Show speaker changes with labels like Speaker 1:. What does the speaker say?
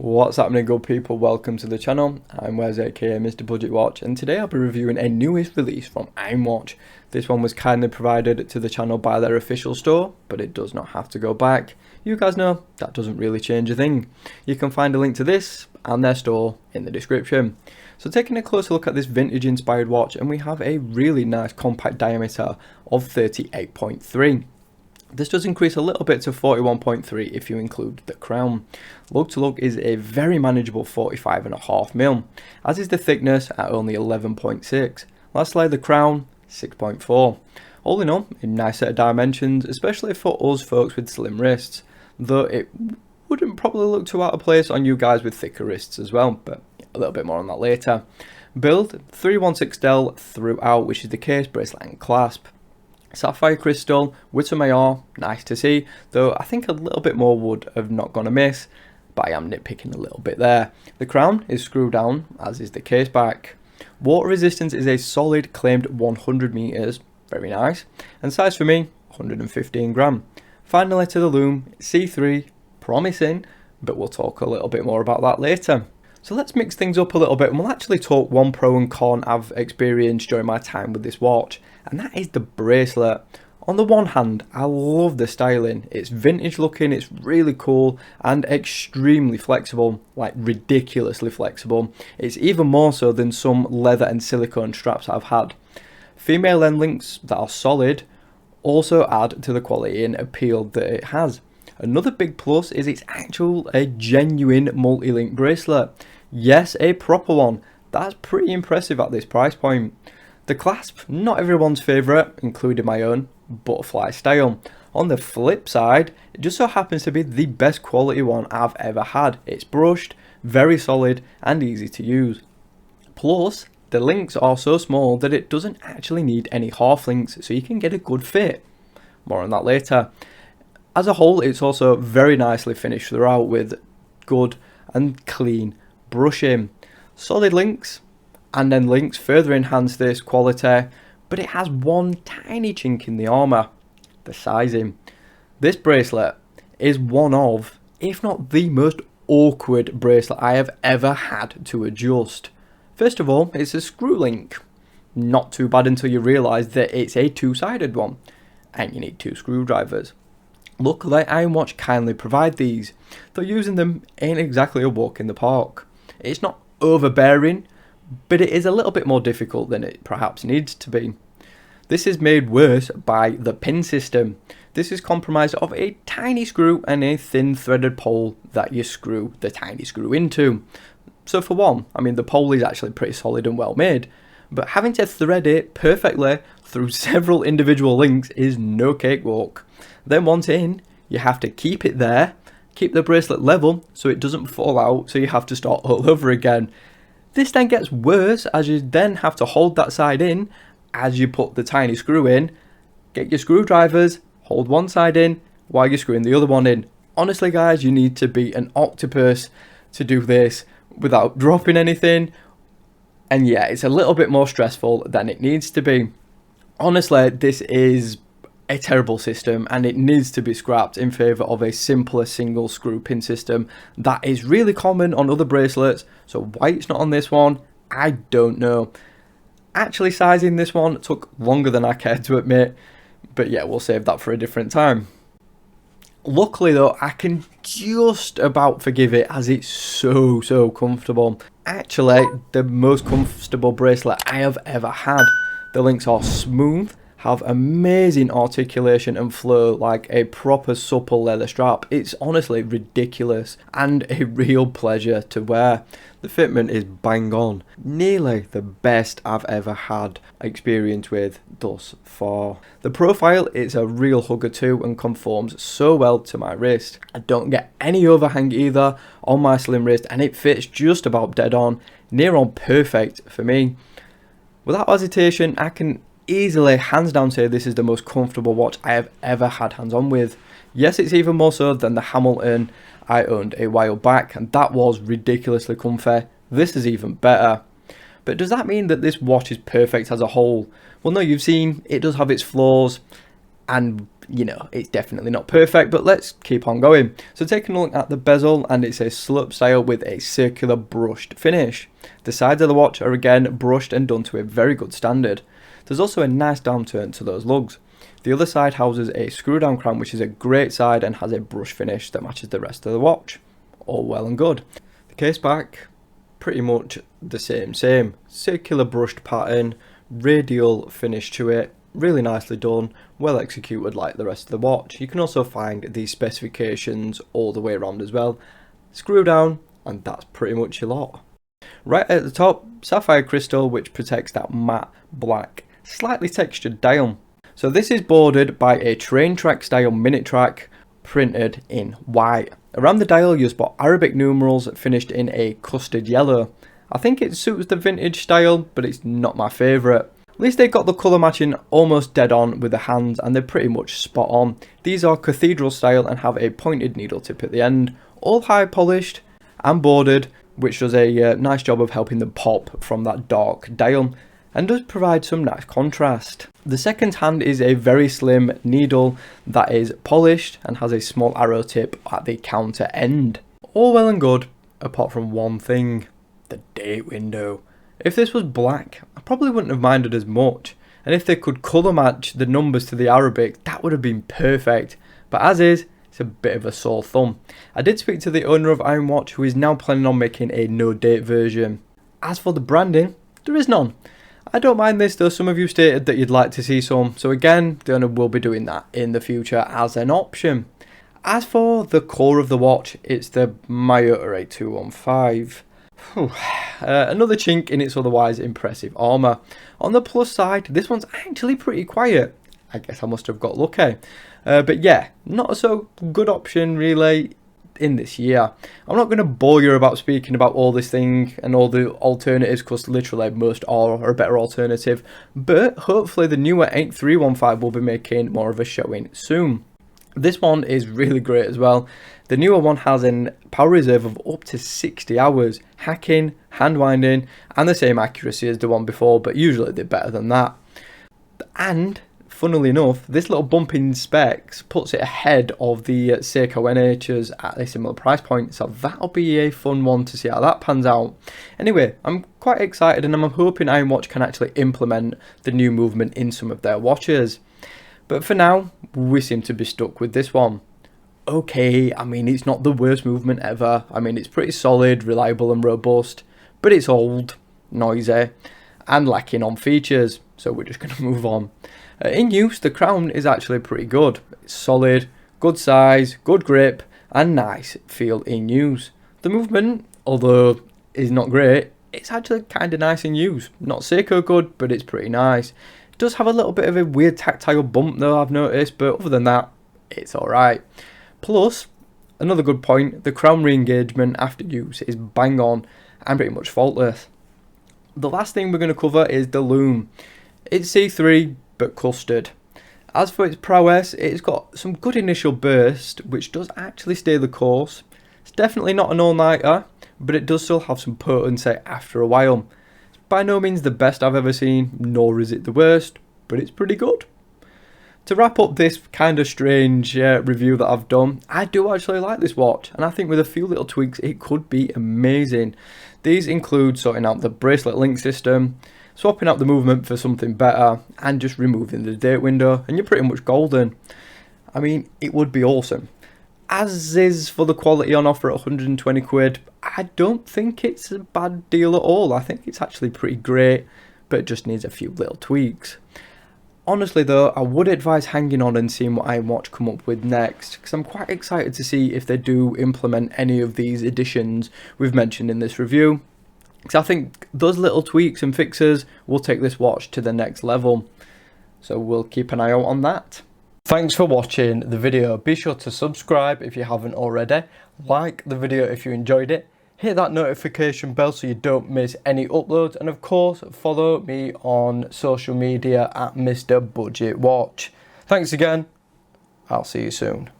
Speaker 1: What's happening, good people? Welcome to the channel. I'm Wes, aka Mr. Budget Watch, and today I'll be reviewing a newest release from IronWatch. This one was kindly provided to the channel by their official store, but it does not have to go back. You guys know that doesn't really change a thing. You can find a link to this and their store in the description. So taking a closer look at this vintage inspired watch, and we have a really nice compact diameter of 38.3. This does increase a little bit to 41.3 if you include the crown. Lug to lug is a very manageable 45.5mm, as is the thickness at only 11.6. Lastly, the crown 6.4. All in all, a nice set of dimensions, especially for us folks with slim wrists, though it wouldn't probably look too out of place on you guys with thicker wrists as well, but a little bit more on that later. Build 316 Del throughout, which is the case, bracelet and clasp. Sapphire crystal with some AR, nice to see, though I think a little bit more would have not gone amiss, but I am nitpicking a little bit there. The crown is screwed down, as is the case back. Water resistance is a solid claimed 100 meters, very nice, and size for me 115 gram. Finally to the loom, C3, promising, but we'll talk a little bit more about that later. So let's mix things up a little bit, and we'll actually talk one pro and con I've experienced during my time with this watch, and that is the bracelet. On the one hand, I love the styling. It's vintage looking, it's really cool, and extremely flexible, like ridiculously flexible. It's even more so than some leather and silicone straps I've had. Female end links that are solid also add to the quality and appeal that it has. Another big plus is it's a genuine multi-link bracelet. Yes, a proper one. That's pretty impressive at this price point. The clasp, not everyone's favourite, including my own, butterfly style. On the flip side, it just so happens to be the best quality one I've ever had. It's brushed, very solid and easy to use. Plus, the links are so small that it doesn't actually need any half links, so you can get a good fit. More on that later. As a whole, it's also very nicely finished throughout with good and clean brushing. Solid links and then links further enhance this quality, but it has one tiny chink in the armour, the sizing. This bracelet is one of, if not the most awkward bracelet I have ever had to adjust. First of all, it's a screw link. Not too bad until you realise that it's a two-sided one, and you need two screwdrivers. Luckily, IronWatch kindly provide these, though using them ain't exactly a walk in the park. It's not overbearing, but it is a little bit more difficult than it perhaps needs to be. This is made worse by the pin system. This is comprised of a tiny screw and a thin threaded pole that you screw the tiny screw into. So for one, I mean the pole is actually pretty solid and well made, but having to thread it perfectly through several individual links is no cakewalk. Then once in, you have to keep it there, keep the bracelet level so it doesn't fall out, so you have to start all over again. This then gets worse as you then have to hold that side in as you put the tiny screw in, get your screwdrivers, hold one side in while you're screwing the other one in. Honestly guys, you need to be an octopus to do this without dropping anything, and yeah, it's a little bit more stressful than it needs to be. Honestly, this is a terrible system and it needs to be scrapped in favour of a simpler single screw pin system that is really common on other bracelets, so why it's not on this one, I don't know. Actually sizing this one took longer than I care to admit, but yeah, we'll save that for a different time. Luckily though, I can just about forgive it as it's so comfortable. Actually, the most comfortable bracelet I have ever had. The links are smooth, have amazing articulation and flow like a proper supple leather strap. It's honestly ridiculous and a real pleasure to wear. The fitment is bang on. Nearly the best I've ever had experience with thus far. The profile is a real hugger too and conforms so well to my wrist. I don't get any overhang either on my slim wrist and it fits just about dead on, near on perfect for me. Without hesitation, I can easily, hands down, say this is the most comfortable watch I have ever had hands on with. Yes, it's even more so than the Hamilton I owned a while back, and that was ridiculously comfy. This is even better. But does that mean that this watch is perfect as a whole? Well no, you've seen it does have its flaws, and you know, it's definitely not perfect, but let's keep on going. So taking a look at the bezel, and it's a slope style with a circular brushed finish. The sides of the watch are again brushed and done to a very good standard. There's also a nice downturn to those lugs. The other side houses a screw down crown, which is a great side and has a brush finish that matches the rest of the watch. All well and good. The case back, pretty much the same. Circular brushed pattern, radial finish to it, really nicely done, well executed like the rest of the watch. You can also find the specifications all the way around as well. Screw down, and that's pretty much your lot. Right at the top, sapphire crystal, which protects that matte black, slightly textured dial. So this is bordered by a train track style minute track printed in white. Around the dial you spot Arabic numerals finished in a custard yellow. I think it suits the vintage style, but it's not my favourite. At least they got the colour matching almost dead on with the hands, and they're pretty much spot on. These are cathedral style and have a pointed needle tip at the end, all high polished and bordered, which does a nice job of helping them pop from that dark dial, and does provide some nice contrast. The second hand is a very slim needle that is polished and has a small arrow tip at the counter end. All well and good, apart from one thing, the date window. If this was black, I probably wouldn't have minded as much, and if they could colour match the numbers to the Arabic, that would have been perfect, but as is, it's a bit of a sore thumb. I did speak to the owner of IronWatch, who is now planning on making a no date version. As for the branding, there is none. I don't mind this, though some of you stated that you'd like to see some, so again, the owner will be doing that in the future as an option. As for the core of the watch, it's the Myoto 8215. Another chink in its otherwise impressive armour. On the plus side, this one's actually pretty quiet. I guess I must have got lucky. But yeah, not a so good option really in this year. I'm not going to bore you about speaking about all this thing and all the alternatives, because literally most are a better alternative. But hopefully the newer 8315 will be making more of a showing soon. This one is really great as well. The newer one has a power reserve of up to 60 hours, hacking, hand winding, and the same accuracy as the one before, but usually they're better than that. And funnily enough, this little bump in specs puts it ahead of the Seiko NHs at a similar price point, so that'll be a fun one to see how that pans out. Anyway, I'm quite excited, and I'm hoping IronWatch can actually implement the new movement in some of their watches. But for now, we seem to be stuck with this one. Okay, I mean, it's not the worst movement ever. I mean, it's pretty solid, reliable and robust, but it's old, noisy, and lacking on features, so we're just going to move on. In use, the crown is actually pretty good. It's solid, good size, good grip, and nice feel in use. The movement, although is not great, it's actually kind of nice in use. Not Seiko good, but it's pretty nice. It does have a little bit of a weird tactile bump though, I've noticed, but other than that, it's alright. Plus, another good point, the crown re-engagement after use is bang on and pretty much faultless. The last thing we're going to cover is the loom. It's C3 but custard. As for its prowess, it's got some good initial burst, which does actually stay the course. It's definitely not an all-nighter, but it does still have some potency after a while. It's by no means the best I've ever seen, nor is it the worst, but it's pretty good. To wrap up this kind of strange review that I've done, I do actually like this watch, and I think with a few little tweaks it could be amazing. These include sorting out the bracelet link system, swapping out the movement for something better, and just removing the date window, and you're pretty much golden. I mean, it would be awesome. As is for the quality on offer at 120 quid, I don't think it's a bad deal at all. I think it's actually pretty great, but it just needs a few little tweaks. Honestly though, I would advise hanging on and seeing what IronWatch come up with next, because I'm quite excited to see if they do implement any of these additions we've mentioned in this review, because I think those little tweaks and fixes will take this watch to the next level. So we'll keep an eye out on that. Thanks for watching the video. Be sure to subscribe if you haven't already, like the video if you enjoyed it, hit that notification bell so you don't miss any uploads, and of course follow me on social media at Mr. Budget Watch. Thanks again, I'll see you soon.